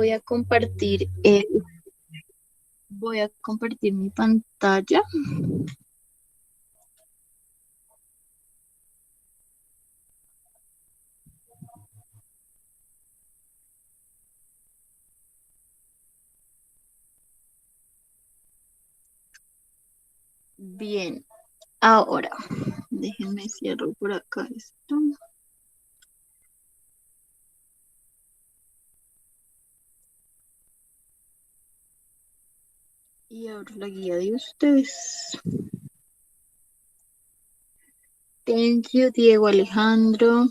voy a compartir, voy a compartir mi pantalla. Bien, ahora, déjenme cierro por acá esto. Y abro la guía de ustedes. Thank you, Diego Alejandro.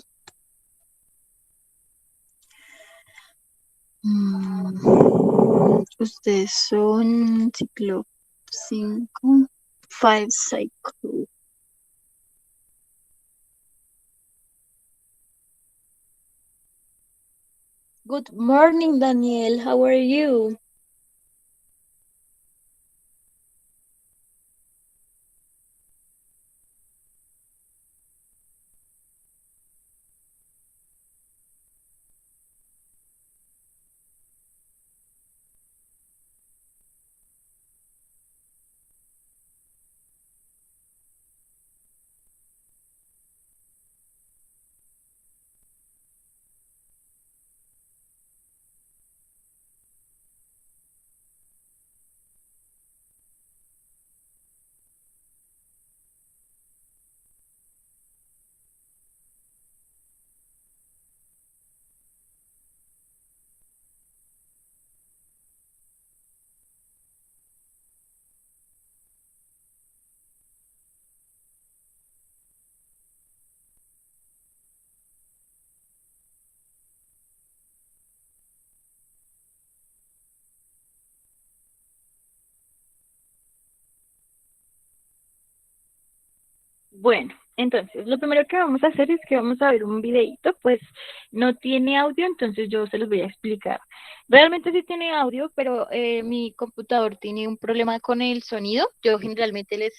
Ustedes son ciclo 5, 5 cycle. Good morning, Daniel. How are you? Bueno, entonces lo primero que vamos a hacer es que vamos a ver un videito, pues no tiene audio, entonces yo se los voy a explicar. Realmente sí tiene audio, pero mi computador tiene un problema con el sonido. Yo generalmente les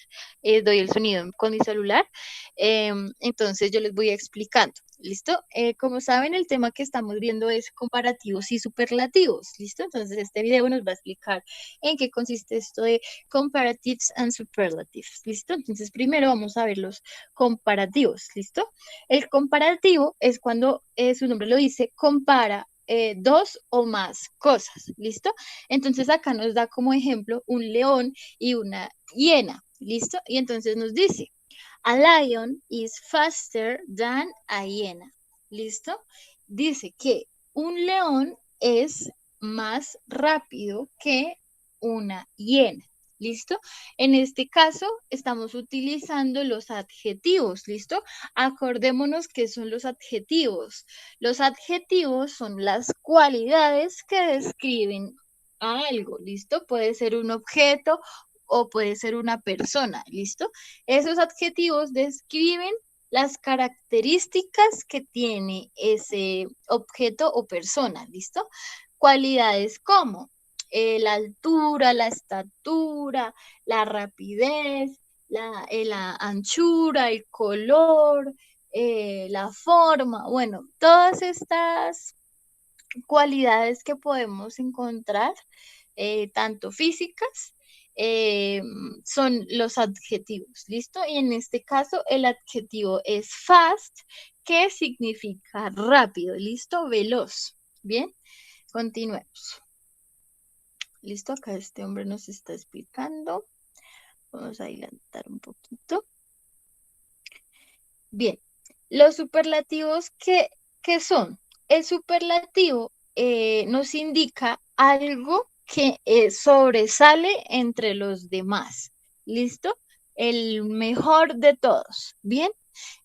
doy el sonido con mi celular, entonces yo les voy explicando. ¿Listo? Como saben, el tema que estamos viendo es comparativos y superlativos. ¿Listo? Entonces este video nos va a explicar en qué consiste esto de comparatives and superlatives, ¿listo? Entonces, primero vamos a ver los comparativos, ¿listo? El comparativo es cuando su nombre lo dice, compara dos o más cosas, ¿listo? Entonces acá nos da como ejemplo un león y una hiena, ¿listo? Y entonces nos dice, a lion is faster than a hiena, ¿listo? Dice que un león es más rápido que una hiena. ¿Listo? En este caso estamos utilizando los adjetivos, ¿listo? Acordémonos qué son los adjetivos. Los adjetivos son las cualidades que describen a algo, ¿listo? Puede ser un objeto o puede ser una persona, ¿listo? Esos adjetivos describen las características que tiene ese objeto o persona, ¿listo? Cualidades como la altura, la estatura, la rapidez, la anchura, el color, la forma, bueno, todas estas cualidades que podemos encontrar, tanto físicas, eh, son los adjetivos, ¿listo? Y en este caso el adjetivo es fast, que significa rápido, ¿listo? Veloz. Bien, continuemos. Listo, acá este hombre nos está explicando. Vamos a adelantar un poquito. Bien, los superlativos, ¿qué son? El superlativo nos indica algo que sobresale entre los demás. ¿Listo? El mejor de todos. Bien.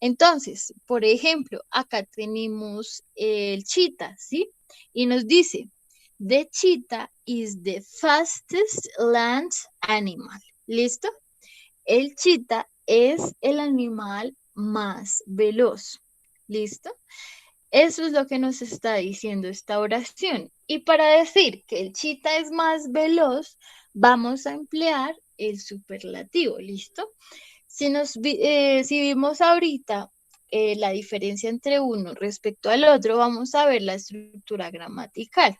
Entonces, por ejemplo, acá tenemos el cheetah, ¿sí? Y nos dice, the cheetah is the fastest land animal. ¿Listo? El cheetah es el animal más veloz. ¿Listo? Eso es lo que nos está diciendo esta oración. Y para decir que el cheetah es más veloz, vamos a emplear el superlativo. ¿Listo? Si vimos ahorita la diferencia entre uno respecto al otro, vamos a ver la estructura gramatical.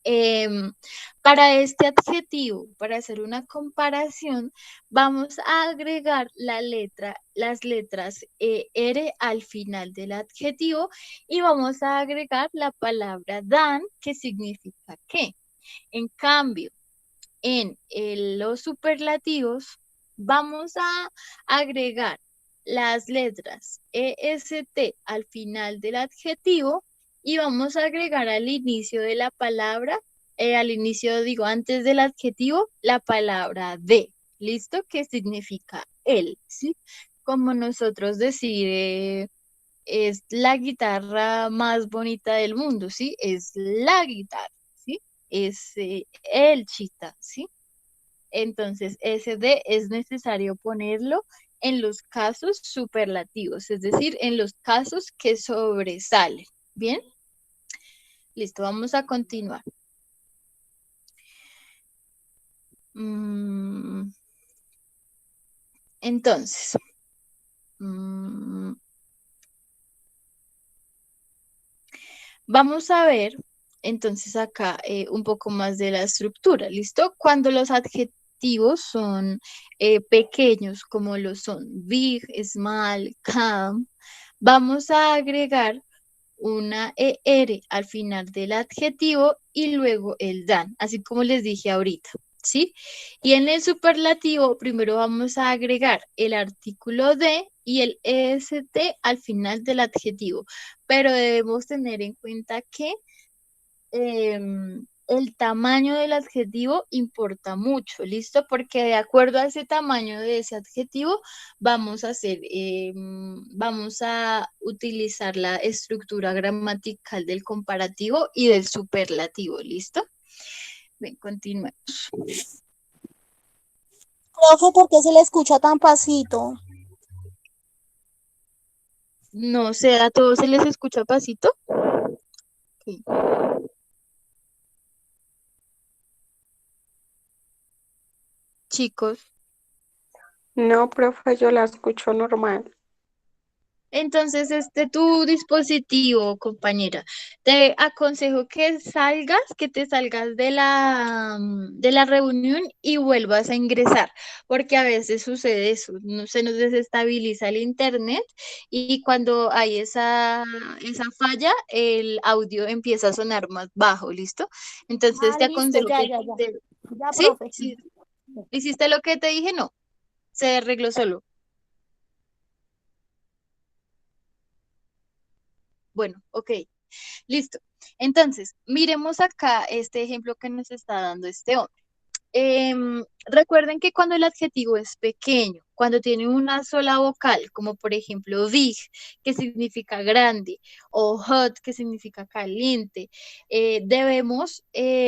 Em, para este adjetivo, para hacer una comparación, vamos a agregar las letras R al final del adjetivo y vamos a agregar la palabra than, que significa que. En cambio, en los superlativos vamos a agregar las letras EST al final del adjetivo y vamos a agregar al inicio de la palabra, al inicio digo, antes del adjetivo, la palabra de. ¿Listo? Que significa el, ¿sí? Como nosotros decir, es la guitarra más bonita del mundo, ¿sí? Es la guitarra, ¿sí? Es el chita, ¿sí? Entonces, ese de es necesario ponerlo en los casos superlativos, es decir, en los casos que sobresalen. ¿Bien? Listo, vamos a continuar. Entonces, vamos a ver entonces acá un poco más de la estructura, ¿listo? Cuando los adjetivos son pequeños, como lo son big, small, calm, vamos a agregar una ER al final del adjetivo y luego el than, así como les dije ahorita, ¿sí? Y en el superlativo primero vamos a agregar el artículo de y el EST al final del adjetivo, pero debemos tener en cuenta que el tamaño del adjetivo importa mucho, ¿listo? Porque de acuerdo a ese tamaño de ese adjetivo, vamos a utilizar la estructura gramatical del comparativo y del superlativo, ¿listo? Bien, continuemos. Profe, ¿por qué se le escucha tan pasito? No sé, ¿a todos se les escucha pasito? Okay. Chicos. No, profe, yo la escucho normal. Entonces, tu dispositivo, compañera, te aconsejo que salgas, que te salgas de la reunión y vuelvas a ingresar, porque a veces sucede eso, se nos desestabiliza el internet y cuando hay esa falla, el audio empieza a sonar más bajo, ¿listo? Entonces, Ah, te listo, aconsejo que ya. Ya, ¿sí? profe. ¿Sí? ¿Hiciste lo que te dije? No, se arregló solo. Bueno, ok. Listo. Entonces, miremos acá este ejemplo que nos está dando este hombre. Recuerden que cuando el adjetivo es pequeño, cuando tiene una sola vocal, como por ejemplo big, que significa grande, o hot, que significa caliente, debemos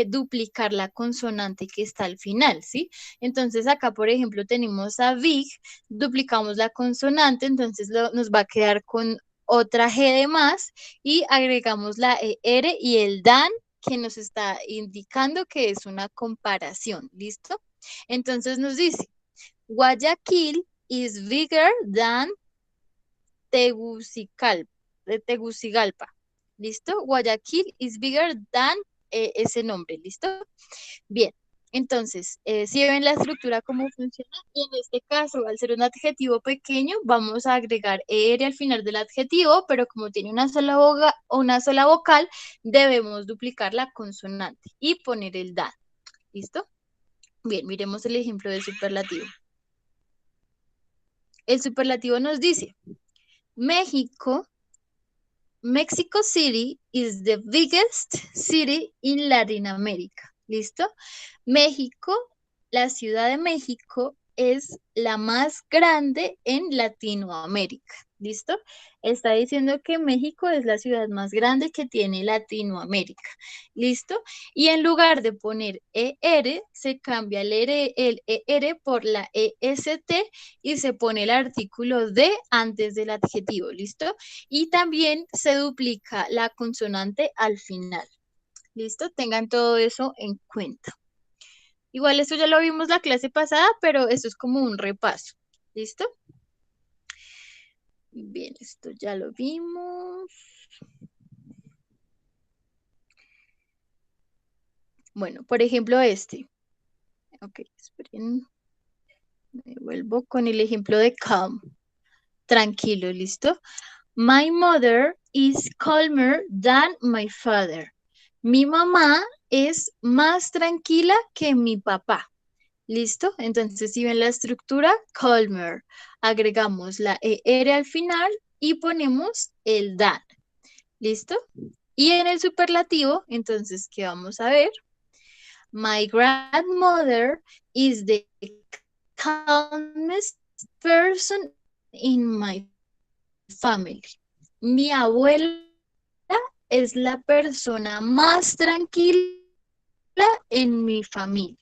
duplicar la consonante que está al final, ¿sí? Entonces acá, por ejemplo, tenemos a big, duplicamos la consonante, entonces nos va a quedar con otra G de más y agregamos la ER y el DAN que nos está indicando que es una comparación, ¿listo? Entonces nos dice, Guayaquil is bigger than Tegucigalpa, ¿listo? Guayaquil is bigger than ese nombre, ¿listo? Bien, entonces, si ven la estructura cómo funciona, y en este caso, al ser un adjetivo pequeño, vamos a agregar ER al final del adjetivo, pero como tiene una sola vocal, debemos duplicar la consonante y poner el DAN. ¿Listo? Bien, miremos el ejemplo del superlativo. El superlativo nos dice, Mexico City is the biggest city in Latin America. ¿Listo? México, la Ciudad de México es la más grande en Latinoamérica. ¿Listo? Está diciendo que México es la ciudad más grande que tiene Latinoamérica. ¿Listo? Y en lugar de poner ER, se cambia el ER por la EST y se pone el artículo de antes del adjetivo. ¿Listo? Y también se duplica la consonante al final. ¿Listo? Tengan todo eso en cuenta. Igual esto ya lo vimos la clase pasada, pero esto es como un repaso. ¿Listo? Bien, esto ya lo vimos. 。 . 。 . 。 . 。 . 。 . 。 . 。 . 。 . 。 . 。 . 。 . 。 . 。 . 。 . 。 . 。 . 。 . 。 . 。 . 。 . 。 . 。 . 。 . 。 . 。 . 。 . 。 . 。 . 。Bueno, por ejemplo, este. Ok, esperen. Me vuelvo con el ejemplo de calm. Tranquilo, ¿listo? My mother is calmer than my father. Mi mamá es más tranquila que mi papá. ¿Listo? Entonces, si ven la estructura, calmer. Agregamos la ER al final y ponemos el than. ¿Listo? Y en el superlativo, entonces, ¿qué vamos a ver? My grandmother is the calmest person in my family. Mi abuela es la persona más tranquila en mi familia.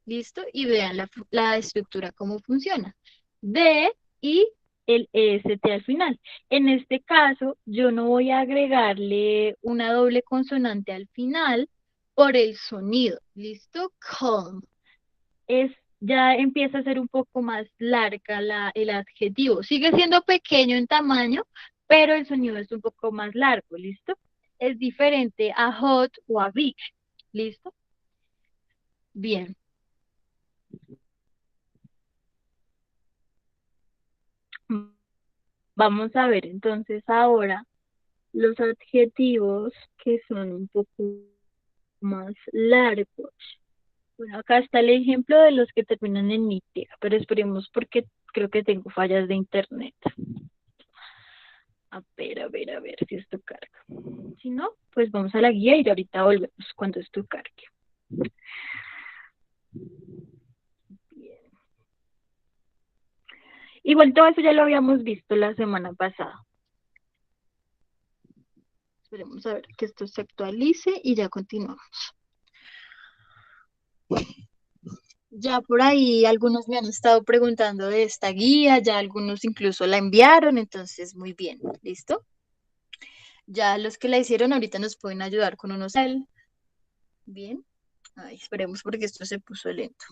¿Listo? Y vean la estructura cómo funciona. D y el EST al final. En este caso, yo no voy a agregarle una doble consonante al final por el sonido. ¿Listo? Calm. Ya empieza a ser un poco más larga el adjetivo. Sigue siendo pequeño en tamaño, pero el sonido es un poco más largo, ¿listo? Es diferente a hot o a big, ¿listo? Bien. Vamos a ver entonces ahora los adjetivos que son un poco más largos. Bueno, acá está el ejemplo de los que terminan en ite, pero esperemos porque creo que tengo fallas de internet. A ver si esto carga. Si no, pues vamos a la guía y ahorita volvemos cuando esto cargue. Bien. Igual todo eso ya lo habíamos visto la semana pasada. Esperemos a ver que esto se actualice y ya continuamos. Ya por ahí algunos me han estado preguntando de esta guía, ya algunos incluso la enviaron, entonces muy bien, ¿listo? Ya los que la hicieron ahorita nos pueden ayudar con unos. Bien, ay, esperemos porque esto se puso lento.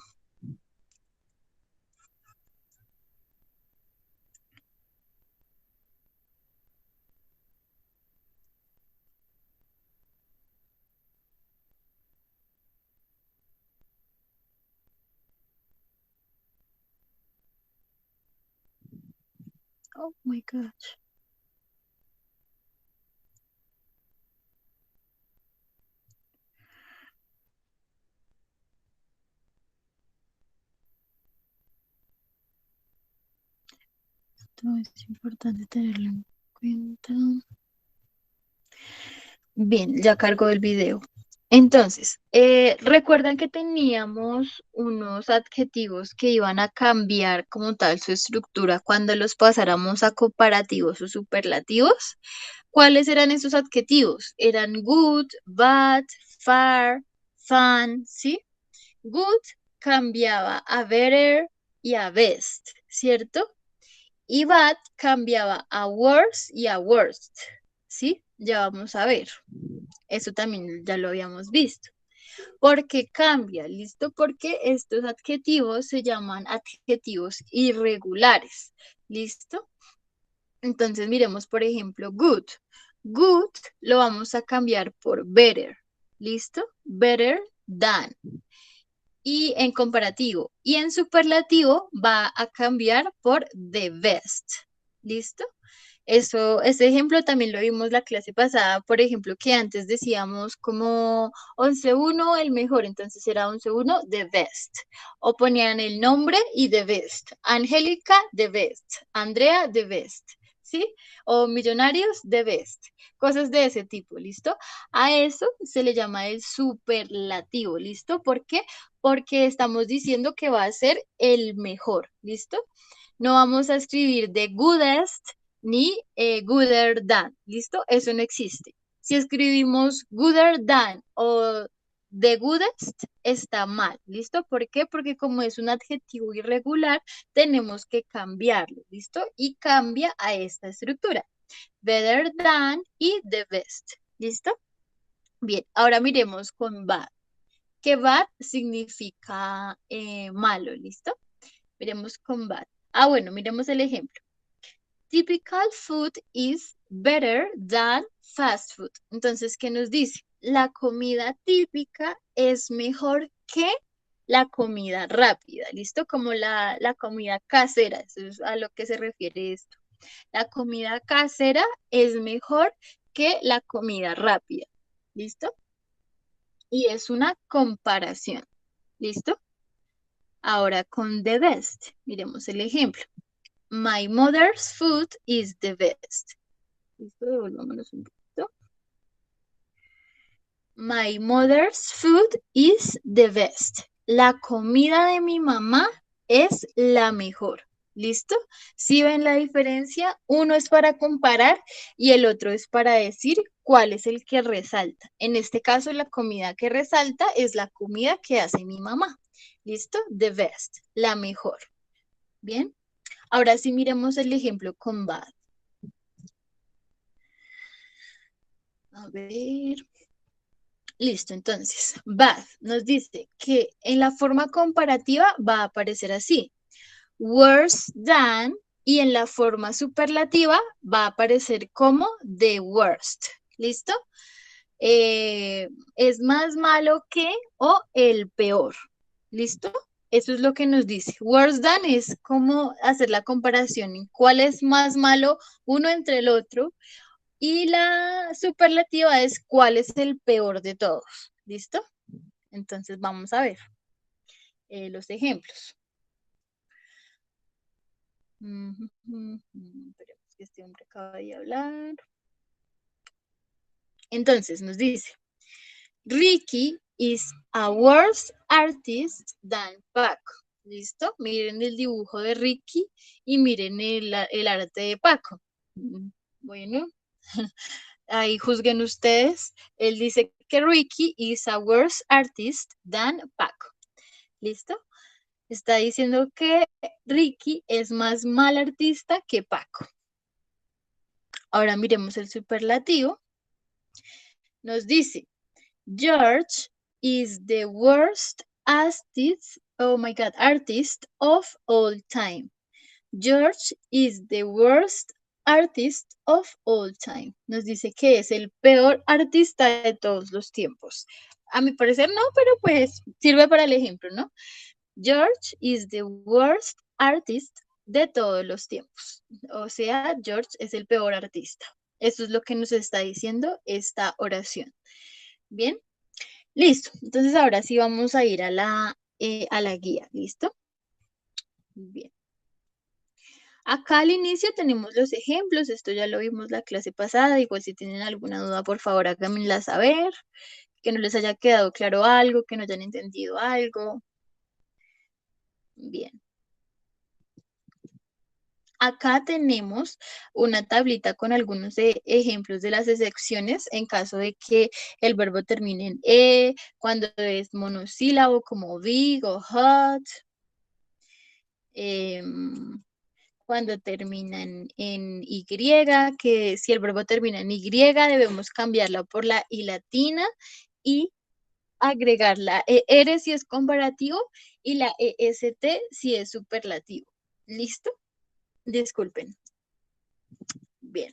Oh my gosh. Esto es importante tenerlo en cuenta. Bien, ya cargó el video. Entonces, recuerdan que teníamos unos adjetivos que iban a cambiar como tal su estructura cuando los pasáramos a comparativos o superlativos. ¿Cuáles eran esos adjetivos? Eran good, bad, far, fun, ¿sí? Good cambiaba a better y a best, ¿cierto? Y bad cambiaba a worse y a worst, ¿sí? Ya vamos a ver. Eso también ya lo habíamos visto. ¿Por qué cambia? ¿Listo? Porque estos adjetivos se llaman adjetivos irregulares. ¿Listo? Entonces miremos, por ejemplo, good. Good lo vamos a cambiar por better. ¿Listo? Better than. Y en comparativo. Y en superlativo va a cambiar por the best. ¿Listo? Eso, ese ejemplo también lo vimos la clase pasada, por ejemplo, que antes decíamos como 11-1 el mejor, entonces era 11-1 the best. O ponían el nombre y the best. Angélica, the best. Andrea, the best. ¿Sí? O millonarios, the best. Cosas de ese tipo, ¿listo? A eso se le llama el superlativo, ¿listo? ¿Por qué? Porque estamos diciendo que va a ser el mejor, ¿listo? No vamos a escribir the goodest ni gooder than, ¿listo? Eso no existe. Si escribimos gooder than o the goodest, está mal, ¿listo? ¿Por qué? Porque como es un adjetivo irregular, tenemos que cambiarlo, ¿listo? Y cambia a esta estructura. Better than y the best, ¿listo? Bien, ahora miremos con bad. Que bad significa malo, ¿listo? Miremos con bad. Ah, bueno, miremos el ejemplo. Typical food is better than fast food. Entonces, ¿qué nos dice? la comida típica es mejor que la comida rápida, ¿listo? Como la comida casera, eso es a lo que se refiere esto. La comida casera es mejor que la comida rápida, ¿listo? Y es una comparación, ¿listo? Ahora con the best, miremos el ejemplo. My mother's food is the best. ¿Listo? Devolvámonos un poquito. My mother's food is the best. La comida de mi mamá es la mejor. ¿Listo? ¿Sí ven la diferencia? Uno es para comparar y el otro es para decir cuál es el que resalta. En este caso, la comida que resalta es la comida que hace mi mamá. ¿Listo? The best, la mejor. Bien. Ahora sí miremos el ejemplo con bad. A ver. Listo, entonces, bad nos dice que en la forma comparativa va a aparecer así. Worse than, y en la forma superlativa va a aparecer como the worst. ¿Listo? Es más malo que o el peor. ¿Listo? Eso es lo que nos dice. Worse than es como hacer la comparación en cuál es más malo uno entre el otro. Y la superlativa es cuál es el peor de todos. ¿Listo? Entonces vamos a ver los ejemplos. Esperemos que este hombre acaba de hablar. Entonces nos dice, Ricky is a worse artist than Paco. ¿Listo? Miren el dibujo de Ricky y miren el arte de Paco. Bueno, ahí juzguen ustedes. Él dice que Ricky is a worse artist than Paco. ¿Listo? Está diciendo que Ricky es más mal artista que Paco. Ahora miremos el superlativo. Nos dice, George is the worst artist, oh my God, artist of all time. George is the worst artist of all time. Nos dice que es el peor artista de todos los tiempos. A mi parecer no, pero pues sirve para el ejemplo, ¿no? George is the worst artist de todos los tiempos. O sea, George es el peor artista. Eso es lo que nos está diciendo esta oración. Bien, listo. Entonces ahora sí vamos a ir a la guía. ¿Listo? Bien. Acá al inicio tenemos los ejemplos. Esto ya lo vimos la clase pasada. Igual si tienen alguna duda, por favor, háganmela saber. Que no les haya quedado claro algo, que no hayan entendido algo. Bien. Acá tenemos una tablita con algunos ejemplos de las excepciones en caso de que el verbo termine en E, cuando es monosílabo como big o hot, cuando termina en Y, que si el verbo termina en Y debemos cambiarla por la I latina y agregar la ER si es comparativo y la EST si es superlativo. ¿Listo? Disculpen. Bien.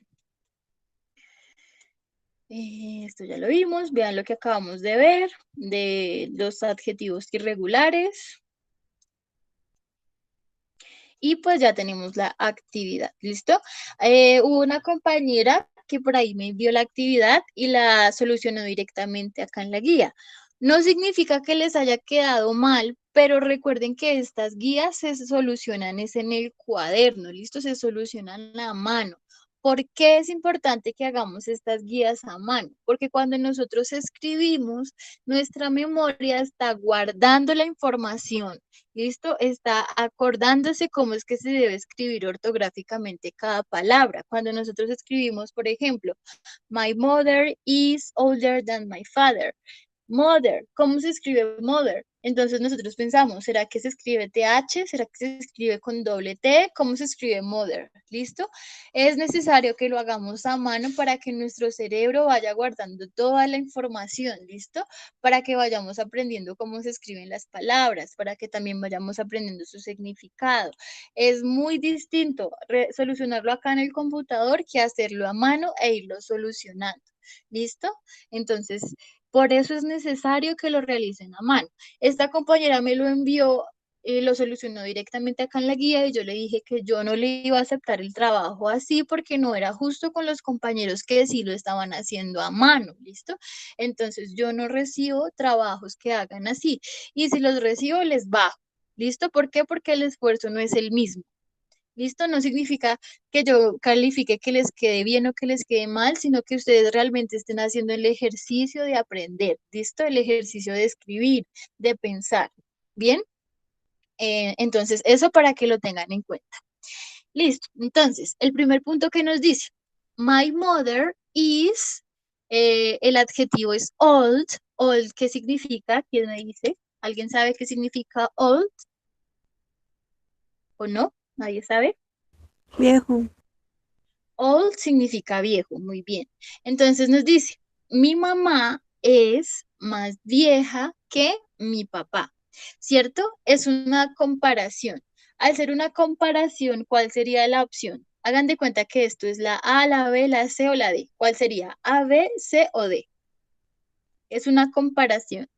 Esto ya lo vimos. Vean lo que acabamos de ver de los adjetivos irregulares. Y pues ya tenemos la actividad. ¿Listo? Hubo una compañera que por ahí me envió la actividad y la solucionó directamente acá en la guía. No significa que les haya quedado mal, pero recuerden que estas guías se solucionan es en el cuaderno, ¿listo? Se solucionan a mano. ¿Por qué es importante que hagamos estas guías a mano? Porque cuando nosotros escribimos, nuestra memoria está guardando la información, ¿listo? Está acordándose cómo es que se debe escribir ortográficamente cada palabra. Cuando nosotros escribimos, por ejemplo, my mother is older than my father. Mother, ¿cómo se escribe mother? Entonces nosotros pensamos, ¿será que se escribe TH? ¿Será que se escribe con doble T? ¿Cómo se escribe mother? ¿Listo? Es necesario que lo hagamos a mano para que nuestro cerebro vaya guardando toda la información, ¿listo? Para que vayamos aprendiendo cómo se escriben las palabras, para que también vayamos aprendiendo su significado. Es muy distinto solucionarlo acá en el computador que hacerlo a mano e irlo solucionando, ¿listo? Entonces, Por eso es necesario que lo realicen a mano. Esta compañera me lo envió, lo solucionó directamente acá en la guía y yo le dije que yo no le iba a aceptar el trabajo así porque no era justo con los compañeros que sí lo estaban haciendo a mano, ¿listo? Entonces yo no recibo trabajos que hagan así y si los recibo les bajo, ¿listo? ¿Por qué? Porque el esfuerzo no es el mismo. ¿Listo? No significa que yo califique que les quede bien o que les quede mal, sino que ustedes realmente estén haciendo el ejercicio de aprender, ¿listo? El ejercicio de escribir, de pensar. ¿Bien? Entonces, eso para que lo tengan en cuenta. Listo. Entonces, el primer punto que nos dice, my mother is, el adjetivo es old. Old, ¿qué significa? ¿Quién me dice? ¿Alguien sabe qué significa old o no? ¿Nadie sabe? Viejo. Old significa viejo, muy bien. Entonces nos dice, mi mamá es más vieja que mi papá, ¿cierto? Es una comparación. Al ser una comparación, ¿cuál sería la opción? Hagan de cuenta que esto es la A, la B, la C o la D. ¿Cuál sería? A, B, C o D. Es una comparación.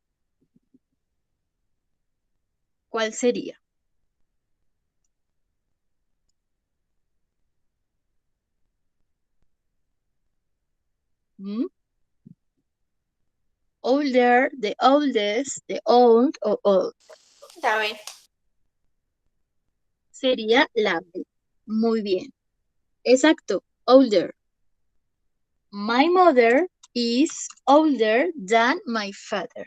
¿Cuál sería? ¿Mm? Older, the oldest, the old o old. Ya ven. Sería la B. Muy bien. Exacto, older. My mother is older than my father.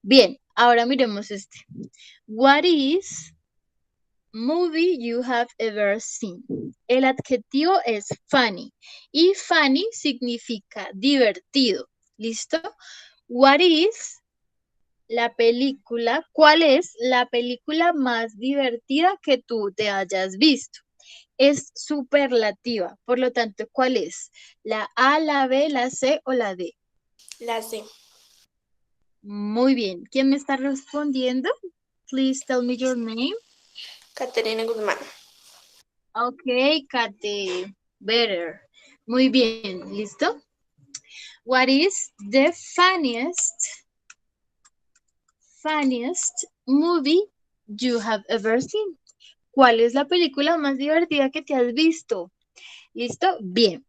Bien, ahora miremos este. What is movie you have ever seen? El adjetivo es funny y funny significa divertido. ¿Listo? What is la película? ¿Cuál es la película más divertida que tú te hayas visto? Es superlativa. Por lo tanto, ¿cuál es? ¿La A, la B, la C o la D? La sé. Muy bien. ¿Quién me está respondiendo? Please tell me your name. Caterina Guzmán. Ok, Kate. Better. Muy bien. ¿Listo? What is the funniest movie you have ever seen? ¿Cuál es la película más divertida que te has visto? ¿Listo? Bien.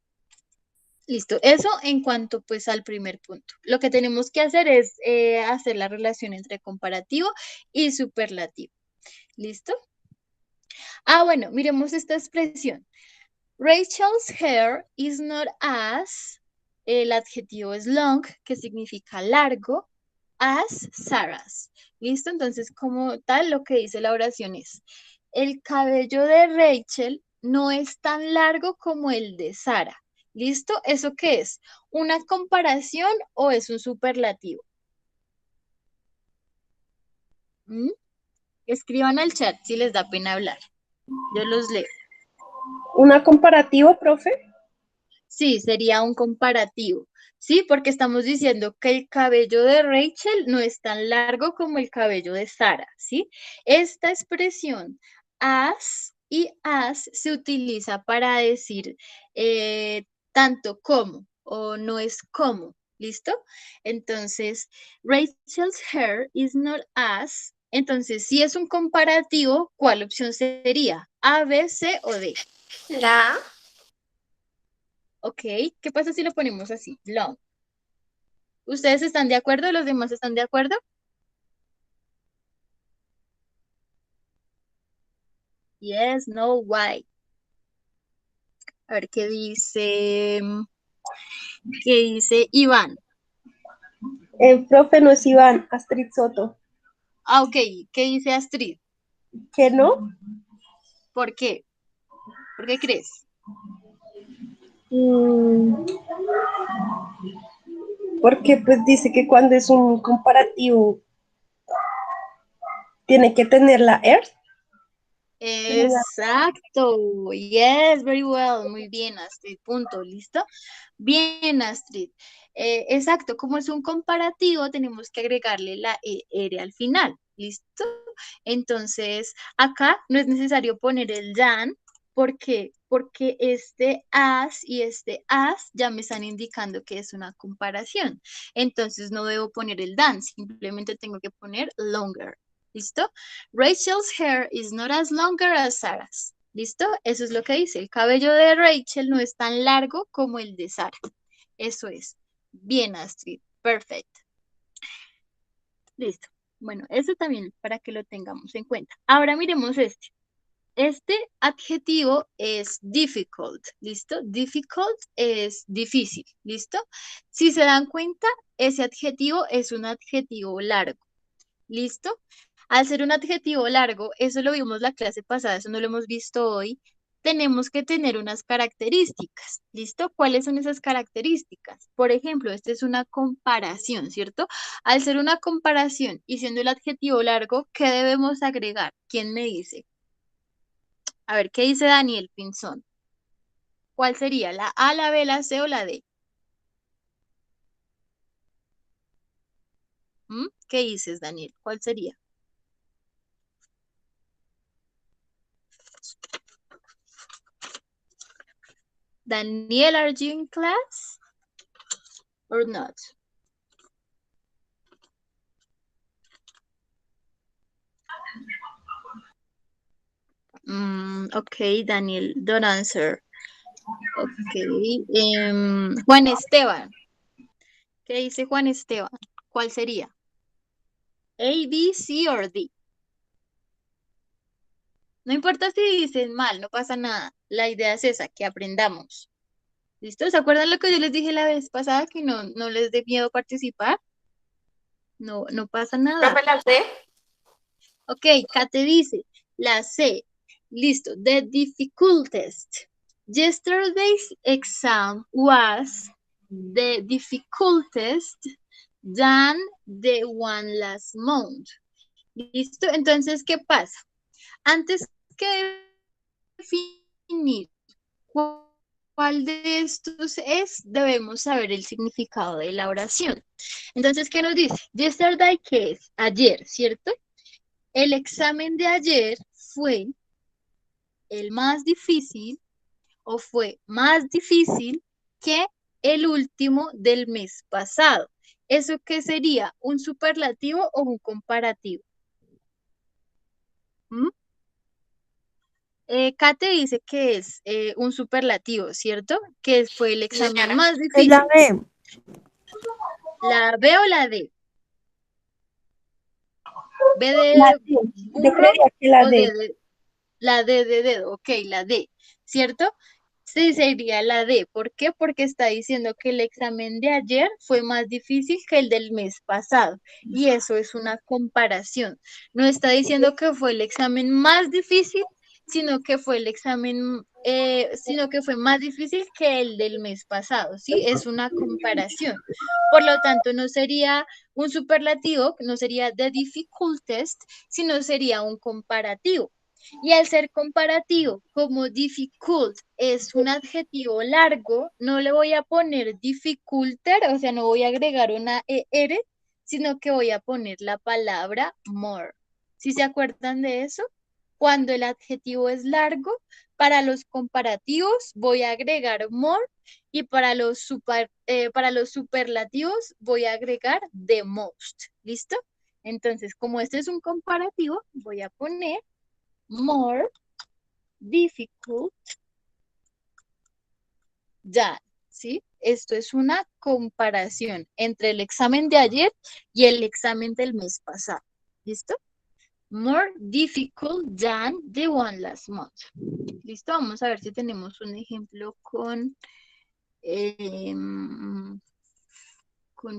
Listo, eso en cuanto pues al primer punto. Lo que tenemos que hacer es hacer la relación entre comparativo y superlativo. ¿Listo? Ah, bueno, miremos esta expresión. Rachel's hair is not as, el adjetivo es long, que significa largo, as Sarah's. ¿Listo? Entonces, como tal, lo que dice la oración es, el cabello de Rachel no es tan largo como el de Sara. ¿Listo? ¿Eso qué es? ¿Una comparación o es un superlativo? ¿Mm? Escriban al chat si les da pena hablar. Yo los leo. ¿Una comparativo, profe? Sí, sería un comparativo. Sí, porque estamos diciendo que el cabello de Rachel no es tan largo como el cabello de Sara, ¿sí? Esta expresión as y as se utiliza para decir tanto como o no es como, ¿listo? Entonces, Rachel's hair is not as. Entonces, si es un comparativo, ¿cuál opción sería? ¿A, B, C o D? La Ok, ¿qué pasa si lo ponemos así? Long. ¿Ustedes están de acuerdo? ¿Los demás están de acuerdo? Yes, no, why. A ver qué dice Iván. el profe no es Iván, Astrid Soto. Ah, ok, ¿qué dice Astrid? ¿Qué no? ¿Por qué? ¿Por qué crees? Mm, porque pues dice que cuando es un comparativo tiene que tener la ER. Exacto. Yes, very well. Muy bien, Astrid. Punto. ¿Listo? Bien, Astrid. Exacto. Como es un comparativo, tenemos que agregarle la ER al final. ¿Listo? Entonces, acá no es necesario poner el than. ¿Por qué? porque este as y este as ya me están indicando que es una comparación. Entonces no debo poner el than, simplemente tengo que poner longer. ¿Listo? Rachel's hair is not as longer as Sarah's. ¿Listo? Eso es lo que dice. El cabello de Rachel no es tan largo como el de Sarah. Eso es. Bien, Astrid. Perfecto. Listo. Bueno, eso también para que lo tengamos en cuenta. Ahora miremos este. Este adjetivo es difficult, ¿listo? Difficult es difícil, ¿listo? Si se dan cuenta, ese adjetivo es un adjetivo largo, ¿listo? Al ser un adjetivo largo, eso lo vimos la clase pasada, eso no lo hemos visto hoy, tenemos que tener unas características, ¿listo? ¿Cuáles son esas características? Por ejemplo, esta es una comparación, ¿cierto? Al ser una comparación y siendo el adjetivo largo, ¿qué debemos agregar? ¿Quién me dice? A ver, ¿qué dice Daniel Pinzón? ¿Cuál sería? ¿La A, la B, la C o la D? ¿Qué dices, Daniel? ¿Cuál sería? Daniel, are you in class or not? Okay, Daniel, don't answer. Okay. Juan Esteban. ¿Qué dice Juan Esteban? ¿Cuál sería? A, B, C or D. No importa si dicen mal, no pasa nada. La idea es esa, que aprendamos. ¿Listo? ¿Se acuerdan lo que yo les dije la vez pasada? Que no les dé miedo participar. No, no pasa nada. ¿Profe, la C? Ok, Kate dice, la C. Listo. The difficultest. Yesterday's exam was the difficultest than the one last month. ¿Listo? Entonces, ¿qué pasa? Antes que definir cuál de estos es, debemos saber el significado de la oración. Entonces, ¿qué nos dice? Yesterday, ¿qué es? Ayer, ¿cierto? El examen de ayer fue el más difícil o fue más difícil que el último del mes pasado. ¿Eso qué sería? ¿Un superlativo o un comparativo? ¿Mm? Kate dice que es un superlativo, ¿cierto? Que fue el examen Señora. más Es difícil. la B. ¿La B o la D? ¿B La de D. Yo burro creería que la o D. la D de dedo? Ok, la D, ¿cierto? Sí, sería la D. ¿Por qué? Porque está diciendo que el examen de ayer fue más difícil que el del mes pasado. Y eso es una comparación. No está diciendo que fue el examen más difícil, sino que fue el examen, sino que fue más difícil que el del mes pasado. ¿Sí? Es una comparación. Por lo tanto, no sería un superlativo, no sería the difficultest, sino sería un comparativo. Y al ser comparativo, como difficult es un adjetivo largo, no le voy a poner difficulter, o sea, no voy a agregar una ER, sino que voy a poner la palabra more. ¿Sí se acuerdan de eso? Cuando el adjetivo es largo, para los comparativos voy a agregar more y para los superlativos voy a agregar the most. ¿Listo? Entonces, como este es un comparativo, voy a poner more difficult than, ¿sí? Esto es una comparación entre el examen de ayer y el examen del mes pasado. ¿Listo? More difficult than the one last month. ¿Listo? Vamos a ver si tenemos un ejemplo eh,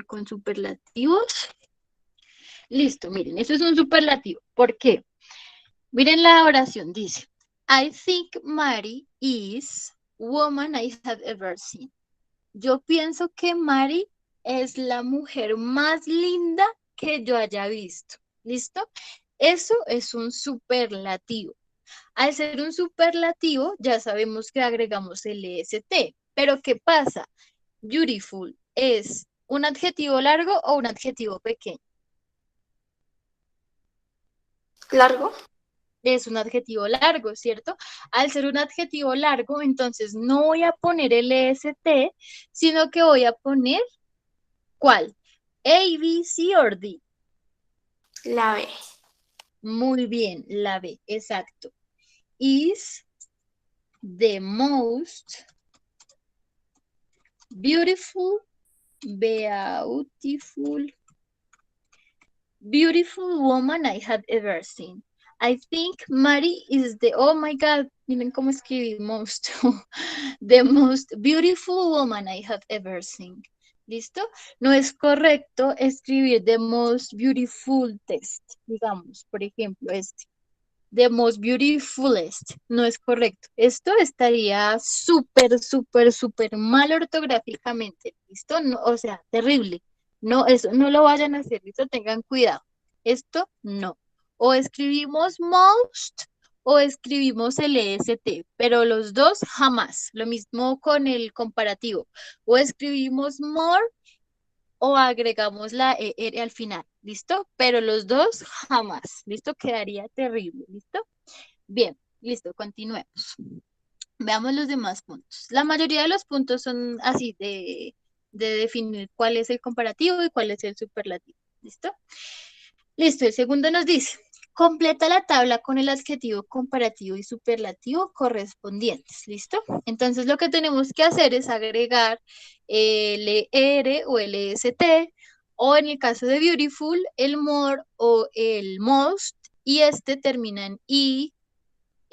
con superlativos. Listo, miren, eso es un superlativo. ¿Por qué? Miren la oración, dice, I think Mary is woman I have ever seen. Yo pienso que Mary es la mujer más linda que yo haya visto. ¿Listo? Eso es un superlativo. Al ser un superlativo, ya sabemos que agregamos el EST. Pero ¿qué pasa? Beautiful, ¿es un adjetivo largo o un adjetivo pequeño? ¿Largo? es un adjetivo largo, ¿cierto? Al ser un adjetivo largo, entonces no voy a poner el EST, sino que voy a poner ¿cuál? A, B, C o D. La B. Muy bien, la B, exacto. Is the most beautiful, beautiful woman I have ever seen. I think Mary is the, oh my God, miren cómo escribí most, the most beautiful woman I have ever seen. ¿Listo? No es correcto escribir the most beautiful test, digamos, por ejemplo, este. The most beautifulest. No es correcto. Esto estaría súper, súper, súper mal ortográficamente. ¿Listo? No, o sea, terrible. No, eso no lo vayan a hacer. ¿Listo? Tengan cuidado. Esto no. O escribimos most o escribimos el EST, pero los dos jamás. Lo mismo con el comparativo. O escribimos more o agregamos la ER al final, ¿listo? Pero los dos jamás, ¿listo? Quedaría terrible, ¿listo? Bien, listo, continuemos. Veamos los demás puntos. La mayoría de los puntos son así de definir cuál es el comparativo y cuál es el superlativo, ¿listo? Listo, el segundo nos dice, completa la tabla con el adjetivo comparativo y superlativo correspondientes, ¿listo? Entonces lo que tenemos que hacer es agregar el ER o el EST, o en el caso de beautiful, el more o el most, y este termina en I,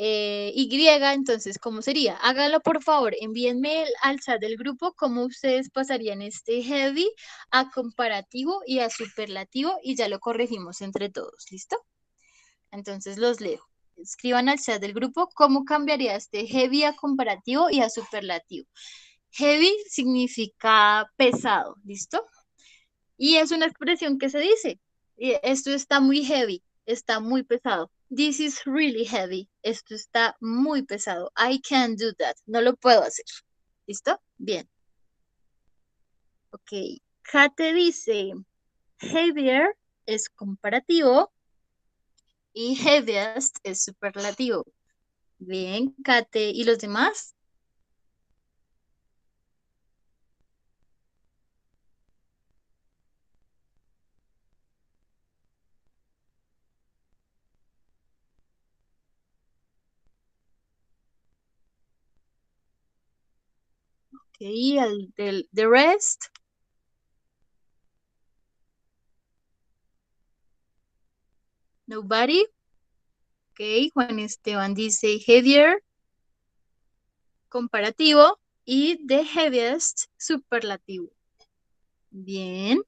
Y, entonces, ¿cómo sería? Hágalo por favor, envíenme al chat del grupo cómo ustedes pasarían este heavy a comparativo y a superlativo y ya lo corregimos entre todos, ¿listo? Entonces los leo. Escriban al chat del grupo cómo cambiaría este heavy a comparativo y a superlativo. Heavy significa pesado, ¿listo? Y es una expresión que se dice, esto está muy heavy, está muy pesado. This is really heavy. Esto está muy pesado. I can't do that. No lo puedo hacer. ¿Listo? Bien. Ok. Kate dice, heavier es comparativo y heaviest es superlativo. Bien, Kate. ¿Y los demás? Ok, the rest. Nobody. Ok, Juan Esteban dice heavier, comparativo, y the heaviest, superlativo. Bien.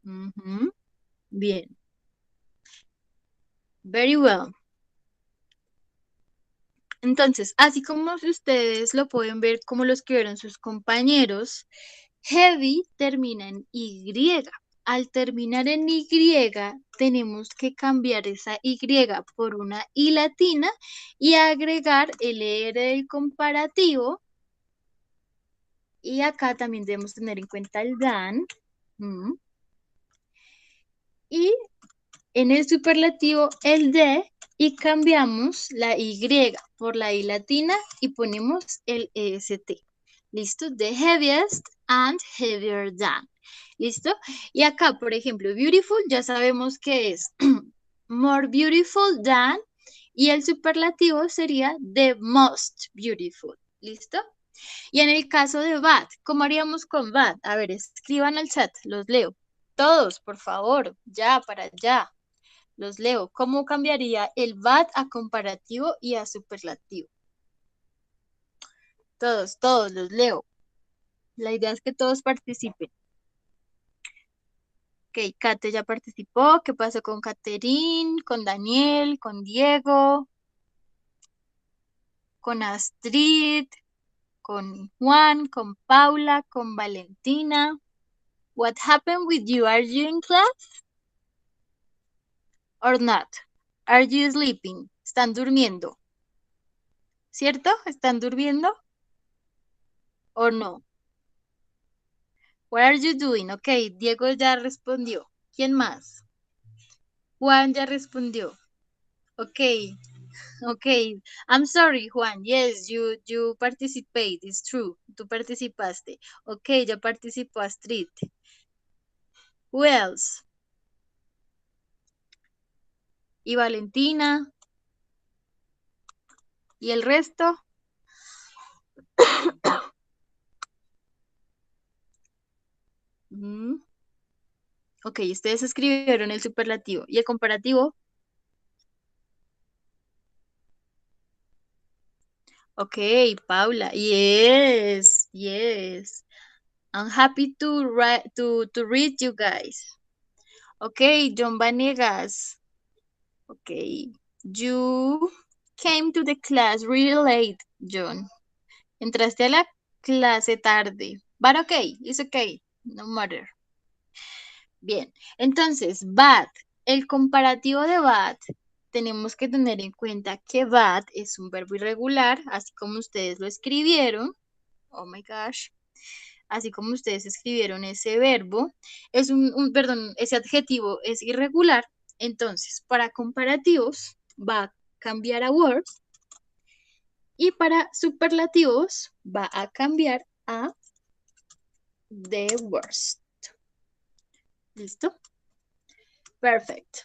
Ujú. Bien. Very well. Entonces, así como ustedes lo pueden ver, como lo escribieron sus compañeros, heavy termina en Y. Al terminar en Y, tenemos que cambiar esa Y por una I latina y agregar el ER del comparativo. Y acá también debemos tener en cuenta el than. Y en el superlativo el de y cambiamos la Y por la I latina y ponemos el EST. ¿Listo? The heaviest and heavier than. ¿Listo? Y acá, por ejemplo, beautiful, ya sabemos que es more beautiful than y el superlativo sería the most beautiful. ¿Listo? Y en el caso de bad, ¿cómo haríamos con bad? A ver, escriban al chat, los leo. Todos, por favor, ya, para allá. Los leo. ¿Cómo cambiaría el bad a comparativo y a superlativo? Todos, todos los leo. La idea es que todos participen. Ok, Kate ya participó. ¿Qué pasó con Caterín, con Daniel, con Diego, con Astrid, con Juan, con Paula, con Valentina? What happened with you? Are you in class or not? Are you sleeping? ¿Están durmiendo? ¿Cierto? ¿Están durmiendo o no? What are you doing? Ok, Diego ya respondió. ¿Quién más? Juan ya respondió. Okay. Okay. I'm sorry, Juan. Yes, you participate. It's true. Tú participaste. Okay, ya participó Astrid. Who else? Y Valentina. ¿Y el resto? Ok, ustedes escribieron el superlativo. ¿Y el comparativo? Ok, Paula. Yes, yes. I'm happy to read you guys. Ok, John Vanegas. Ok. You came to the class really late, John. Entraste a la clase tarde. But okay, it's okay. No matter. Bien, entonces, bad. El comparativo de bad, tenemos que tener en cuenta que bad es un verbo irregular, así como ustedes lo escribieron. Oh my gosh. Así como ustedes escribieron ese verbo, perdón, ese adjetivo es irregular. Entonces, para comparativos va a cambiar a words y para superlativos va a cambiar a the worst. ¿Listo? Perfecto.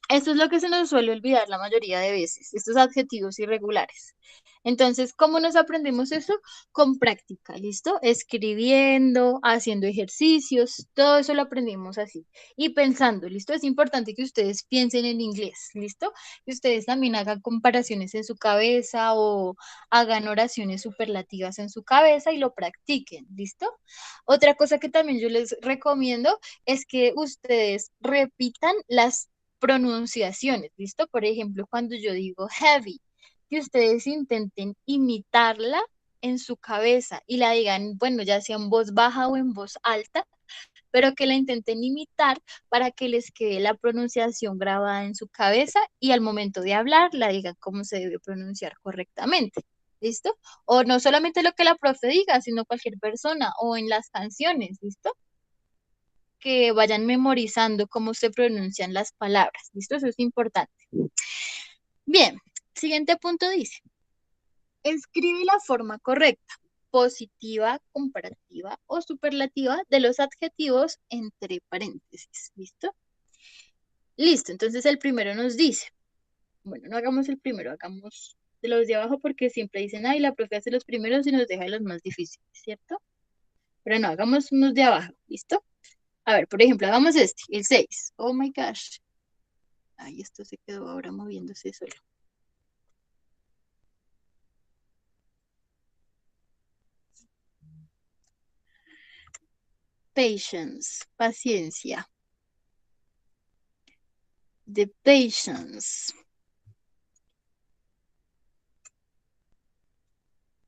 Esto es lo que se nos suele olvidar la mayoría de veces, estos adjetivos irregulares. Entonces, ¿cómo nos aprendemos eso? Con práctica, ¿listo? Escribiendo, haciendo ejercicios, todo eso lo aprendimos así. Y pensando, ¿listo? Es importante que ustedes piensen en inglés, ¿listo? Que ustedes también hagan comparaciones en su cabeza o hagan oraciones superlativas en su cabeza y lo practiquen, ¿listo? Otra cosa que también yo les recomiendo es que ustedes repitan las pronunciaciones, ¿listo? Por ejemplo, cuando yo digo heavy, que ustedes intenten imitarla en su cabeza y la digan, bueno, ya sea en voz baja o en voz alta, pero que la intenten imitar para que les quede la pronunciación grabada en su cabeza y al momento de hablar la digan cómo se debe pronunciar correctamente. ¿Listo? O no solamente lo que la profe diga, sino cualquier persona o en las canciones, ¿listo? Que vayan memorizando cómo se pronuncian las palabras. ¿Listo? Eso es importante. Bien, siguiente punto dice, escribe la forma correcta, positiva, comparativa o superlativa de los adjetivos entre paréntesis. ¿Listo? Listo, entonces el primero nos dice, bueno, no hagamos el primero, hagamos de los de abajo porque siempre dicen, ay, la profe hace los primeros y nos deja los más difíciles, ¿cierto? Pero no, hagamos unos de abajo, ¿listo? A ver, por ejemplo, hagamos este, el 6. Oh my gosh. Ay, esto se quedó ahora moviéndose solo. Patience, paciencia. The patience.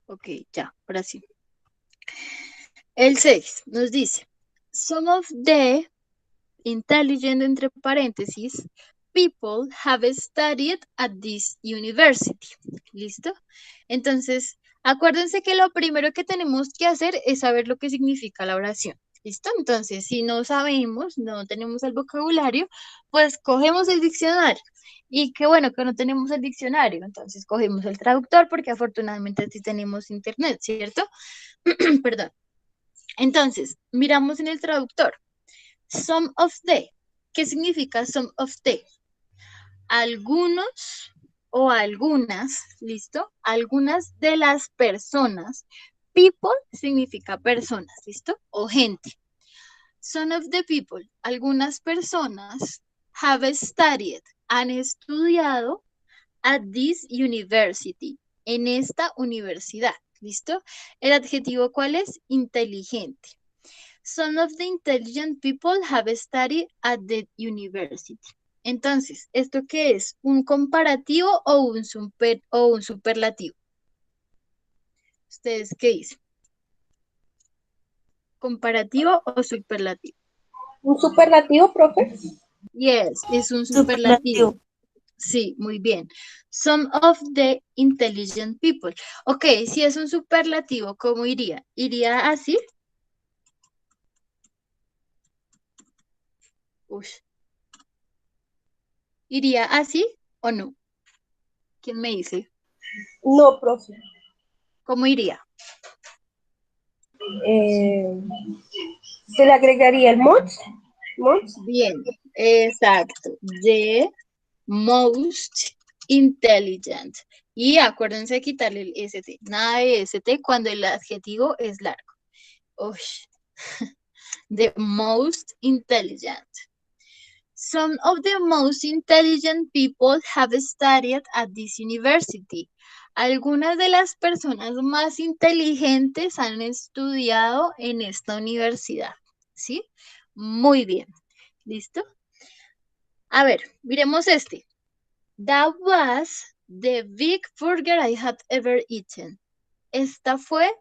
Ok, ya, ahora sí. El 6 nos dice, some of the intelligent, entre paréntesis, people have studied at this university. ¿Listo? Entonces, acuérdense que lo primero que tenemos que hacer es saber lo que significa la oración. ¿Listo? Entonces, si no sabemos, no tenemos el vocabulario, pues cogemos el diccionario. Y qué bueno que no tenemos el diccionario, entonces cogemos el traductor porque afortunadamente sí tenemos internet, ¿cierto? Perdón. Entonces, miramos en el traductor. Some of the. ¿Qué significa some of the? Algunos o algunas, ¿listo? Algunas de las personas. People significa personas, ¿listo? O gente. Some of the people, algunas personas have studied, han estudiado at this university, en esta universidad, ¿listo? El adjetivo, ¿cuál es? Inteligente. Some of the intelligent people have studied at the university. Entonces, ¿esto qué es? ¿Un comparativo o un superlativo? ¿Ustedes qué dicen? ¿Comparativo o superlativo? ¿Un superlativo, profe? Yes, es un superlativo. Superlativo. Sí, muy bien. Some of the intelligent people. Ok, si es un superlativo, ¿cómo iría? ¿Iría así? Uy. ¿Iría así o no? ¿Quién me dice? No, profe. ¿Cómo iría? Eh, ¿Se le agregaría el most? ¿Most? Bien, exacto. The most intelligent. Y acuérdense de quitarle el ST. Nada de ST cuando el adjetivo es largo. Ush. The most intelligent. Some of the most intelligent people have studied at this university. Algunas de las personas más inteligentes han estudiado en esta universidad. ¿Sí? Muy bien. ¿Listo? A ver, miremos este. That was the big burger I had ever eaten. Esta fue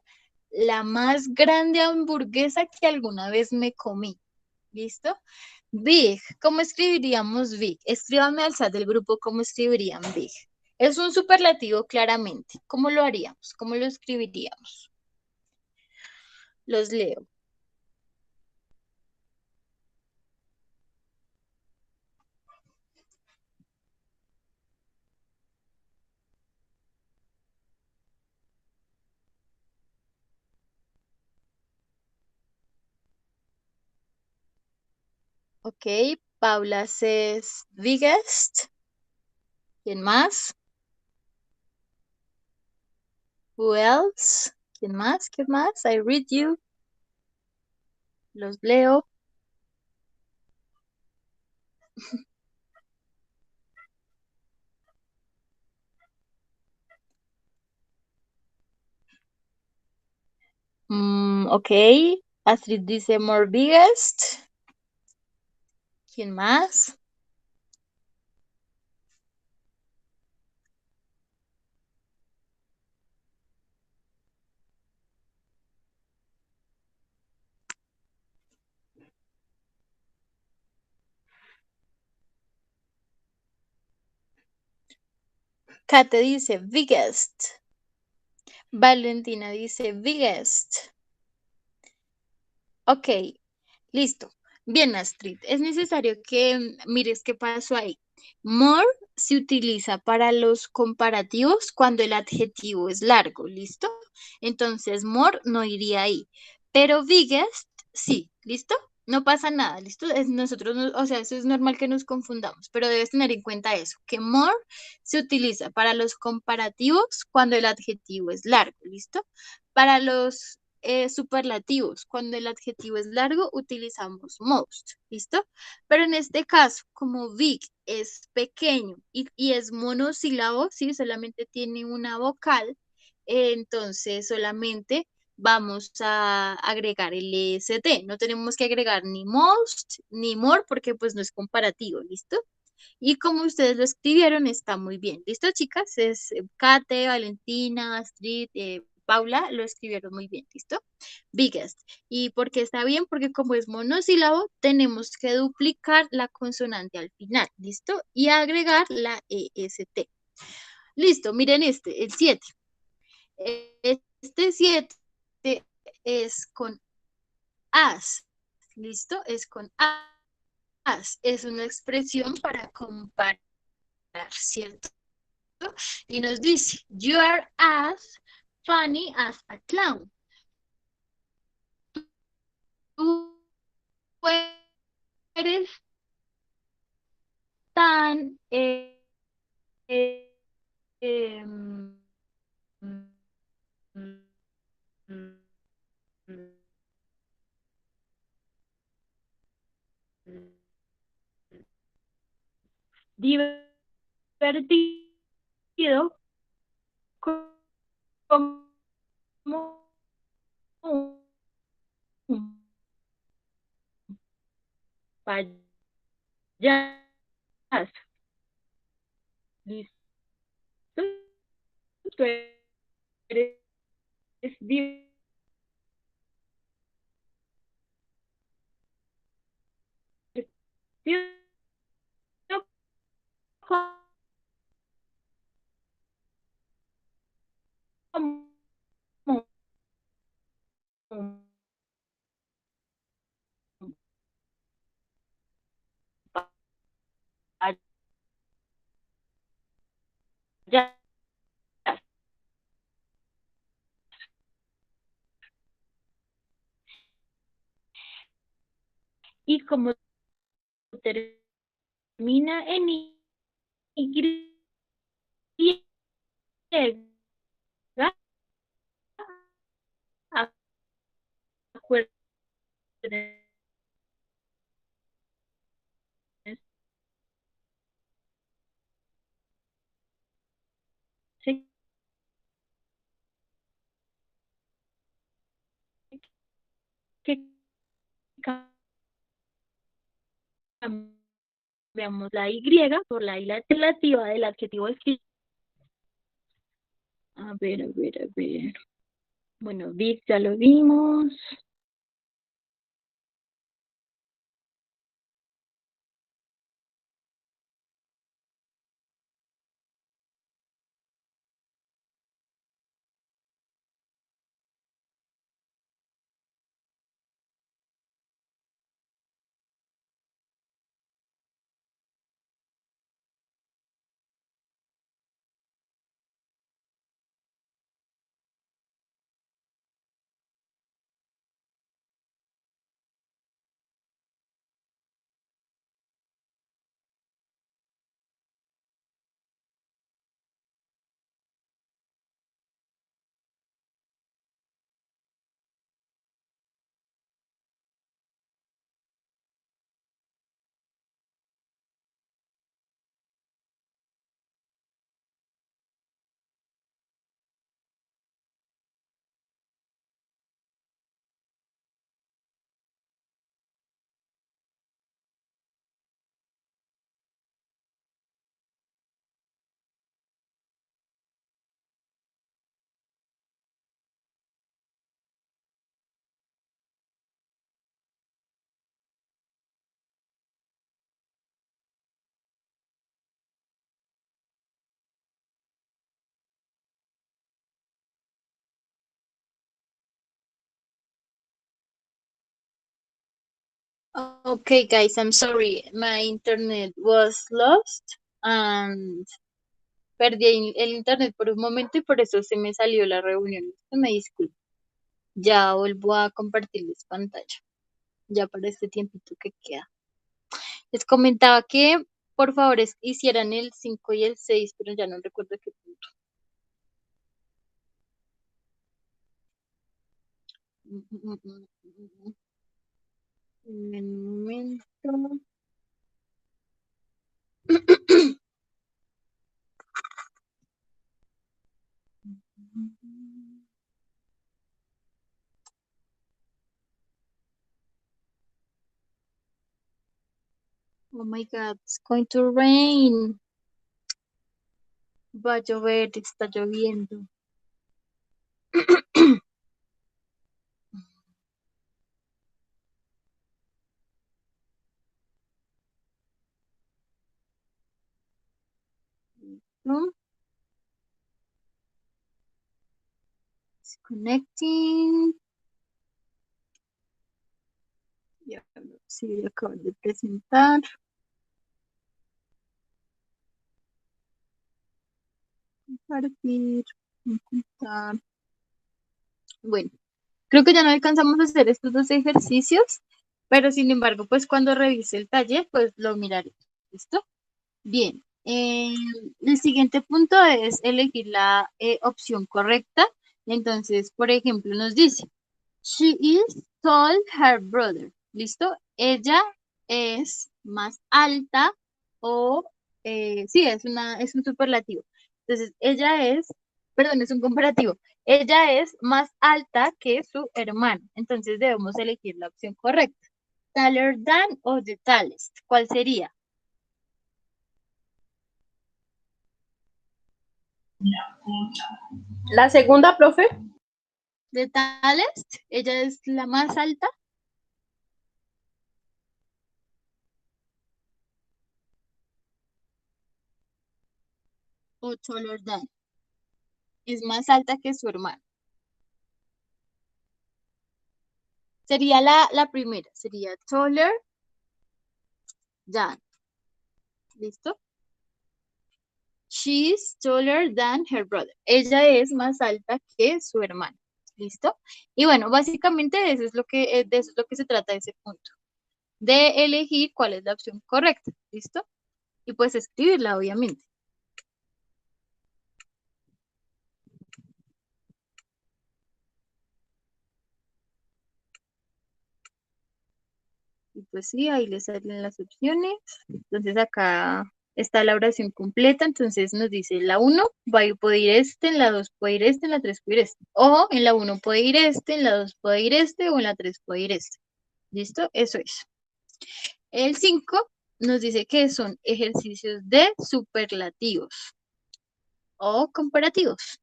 la más grande hamburguesa que alguna vez me comí. ¿Listo? Big, ¿cómo escribiríamos big? Escríbanme al chat del grupo cómo escribirían big. Es un superlativo claramente. ¿Cómo lo haríamos? ¿Cómo lo escribiríamos? Los leo. Ok, Paula says biggest. ¿Quién más? Who else? ¿Quién más? ¿Quién más? I read you. Los leo. Ok. Astrid dice more biggest. ¿Quién más? Kate dice biggest. Valentina dice biggest. Ok, listo. Bien, Astrid, es necesario que mires qué pasó ahí. More se utiliza para los comparativos cuando el adjetivo es largo, ¿listo? Entonces, more no iría ahí. Pero biggest, sí, ¿listo? No pasa nada, ¿listo? Nosotros, o sea, eso es normal que nos confundamos, pero debes tener en cuenta eso, que more se utiliza para los comparativos cuando el adjetivo es largo, ¿listo? Para los superlativos. Cuando el adjetivo es largo, utilizamos most, ¿listo? Pero en este caso, como big es pequeño y es monosílabo, ¿sí? Solamente tiene una vocal, entonces solamente vamos a agregar el EST. No tenemos que agregar ni most ni more porque pues no es comparativo, ¿listo? Y como ustedes lo escribieron, está muy bien. ¿Listo, chicas? Es Kate, Valentina, Astrid, Paula, lo escribieron muy bien. ¿Listo? Biggest. ¿Y por qué está bien? Porque como es monosílabo, tenemos que duplicar la consonante al final. ¿Listo? Y agregar la EST. Listo, miren este, el 7. Este 7 es con as. ¿Listo? Es con as. Es una expresión para comparar, ¿cierto? Y nos dice, you are as funny as a clown. Tú eres tan eh, em, divertido como un payaso. ¿Listo? Tú eres divertido como un y como termina en Y, acuérdense que cambiamos la Y por la I relativa del adjetivo escrito. A ver, a ver, a ver. Bueno, Vic ya lo vimos. Okay, guys, I'm sorry. My internet was lost and perdí el internet por un momento y por eso se me salió la reunión. Me disculpo. Ya vuelvo a compartirles pantalla. Ya para este tiempito que queda. Les comentaba que por favor hicieran el 5 y el 6, pero ya no recuerdo qué punto. Un momento. Oh my God, it's going to rain. Va a llover, está lloviendo. ¿No? It's connecting. Ya, sí, acabo de presentar. Compartir, ocultar. Bueno, creo que ya no alcanzamos a hacer estos dos ejercicios, pero sin embargo, pues cuando revise el taller, pues lo miraré. ¿Listo? Bien. El siguiente punto es elegir la opción correcta. Entonces, por ejemplo, nos dice, she is tall her brother. ¿Listo? Ella es más alta o, sí, es un superlativo. Entonces, perdón, es un comparativo. Ella es más alta que su hermano. Entonces, debemos elegir la opción correcta. Taller than o the tallest. ¿Cuál sería? La segunda, profe. The tallest. Ella es la más alta. O taller than. Es más alta que su hermano. Sería la primera, sería taller than. ¿Listo? She's taller than her brother. Ella es más alta que su hermano. ¿Listo? Y bueno, básicamente eso es lo que, de eso es lo que se trata ese punto. de elegir cuál es la opción correcta, ¿listo? Y pues escribirla, obviamente. Y pues sí, ahí les salen las opciones. Entonces acá está la oración completa, entonces nos dice la 1 puede ir este, en la 2 puede ir este, en la 3 puede ir este. O en la 1 puede ir este, en la 2 puede ir este, o en la 3 puede ir este. ¿Listo? Eso es. El 5 nos dice que son ejercicios de superlativos o comparativos.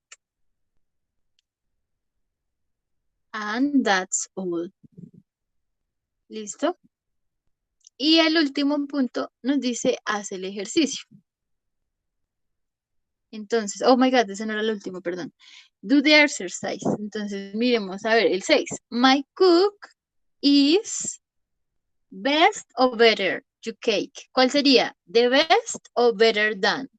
And that's all. ¿Listo? Y el último punto nos dice, haz el ejercicio. Entonces, oh my God, ese no era el último, perdón. Do the exercise. Entonces, miremos, a ver, el 6. My cook is best or better to cake. ¿Cuál sería? The best or better than.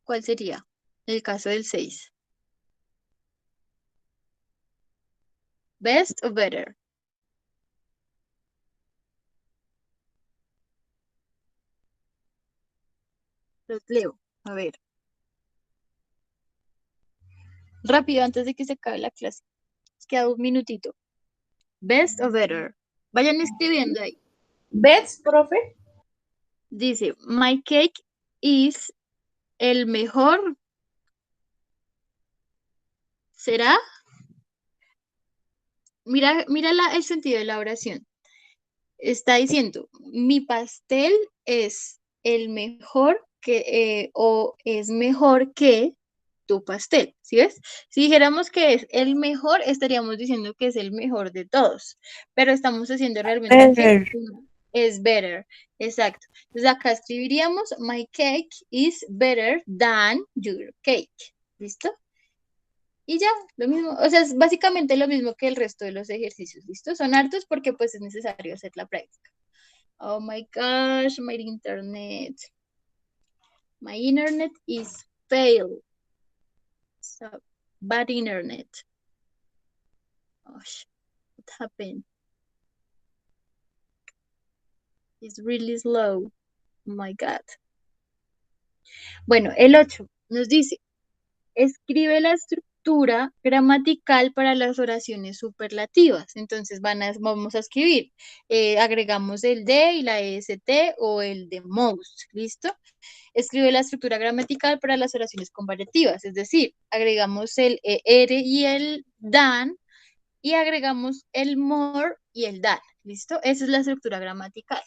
¿Cuál sería el caso del 6? Best or better. Los leo. A ver. Rápido, antes de que se acabe la clase. Queda un minutito. Best or better. Vayan escribiendo ahí. ¿Ves, profe? Dice, my cake is el mejor. ¿Será? Mira, el sentido de la oración. Está diciendo, mi pastel es el mejor que, o es mejor que tu pastel, ¿sí ves? Si dijéramos que es el mejor, estaríamos diciendo que es el mejor de todos, pero estamos haciendo realmente que es better, exacto. Entonces acá escribiríamos, my cake is better than your cake, ¿listo? Y ya, lo mismo, o sea, es básicamente lo mismo que el resto de los ejercicios, ¿listo? Son hartos porque pues es necesario hacer la práctica. Oh my gosh, my internet. My internet is fail. So, bad internet. Gosh, what happened? It's really slow. Oh my God. Bueno, el 8 nos dice, escribe la estructura gramatical para las oraciones superlativas. Entonces vamos a escribir, agregamos el de y la est o el de most, ¿listo? Escribe la estructura gramatical para las oraciones comparativas, es decir, agregamos el er y el than y agregamos el more y el than, ¿listo? Esa es la estructura gramatical.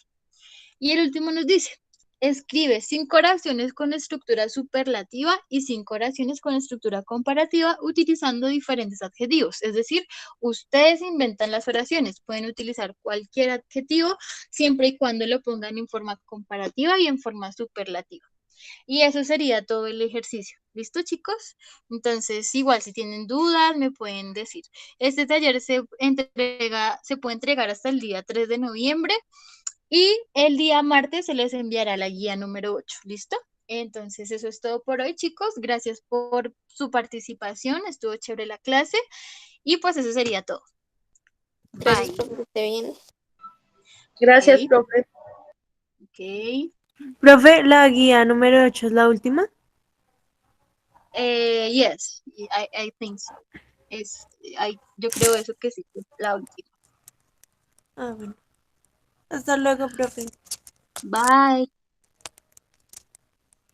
Y el último nos dice, escribe 5 oraciones con estructura superlativa y 5 oraciones con estructura comparativa utilizando diferentes adjetivos. Es decir, ustedes inventan las oraciones, pueden utilizar cualquier adjetivo siempre y cuando lo pongan en forma comparativa y en forma superlativa. Y eso sería todo el ejercicio. ¿Listo, chicos? Entonces, igual si tienen dudas, me pueden decir. Este taller se puede entregar hasta el día 3 de noviembre. Y el día martes se les enviará la guía número 8, ¿listo? Entonces eso es todo por hoy, chicos. Gracias por su participación. Estuvo chévere la clase. Y pues eso sería todo. Gracias, Bye. profe, esté bien. Gracias, Ok. profe. Ok. Profe, la guía número 8 es la última. Yes, I think so. Yo creo eso que sí, es la última. Ah, bueno. Hasta luego, profe. Bye.